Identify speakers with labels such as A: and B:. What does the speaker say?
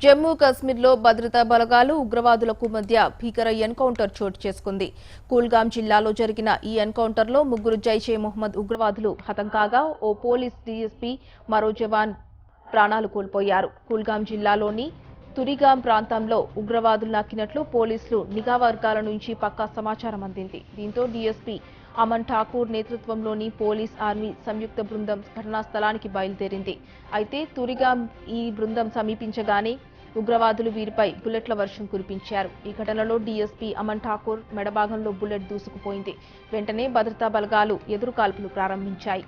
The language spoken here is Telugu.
A: జమ్మూ కాశ్మీర్లో భద్రతా బలగాలు ఉగ్రవాదులకు మధ్య భీకర ఎన్కౌంటర్ చోటు చేసుకుంది. కుల్గాం జిల్లాలో జరిగిన ఈ ఎన్కౌంటర్లో ముగ్గురు జైషే మొహమ్మద్ ఉగ్రవాదులు హతం కాగా ఓ పోలీస్ డీఎస్పీ మరో జవాన్ ప్రాణాలు కోల్పోయారు. కుల్గాం జిల్లాలోని తురిగాం ప్రాంతంలో ఉగ్రవాదులు నాకినట్లు పోలీసులు నిఘా వర్గాల నుంచి పక్కా సమాచారం అందింది. దీంతో డీఎస్పీ అమన్ ఠాకూర్ నేతృత్వంలోని పోలీస్ ఆర్మీ సంయుక్త బృందం ఘటనా స్థలానికి బయలుదేరింది. అయితే తురిగాం ఈ బృందం సమీపించగానే ఉగ్రవాదులు వీరిపై బుల్లెట్ల వర్షం కురిపించారు. ఈ ఘటనలో డీఎస్పీ అమన్ ఠాకూర్ మెడభాగంలో బుల్లెట్ దూసుకుపోయింది. వెంటనే భద్రతా బలగాలు ఎదురుకాల్పులు ప్రారంభించాయి.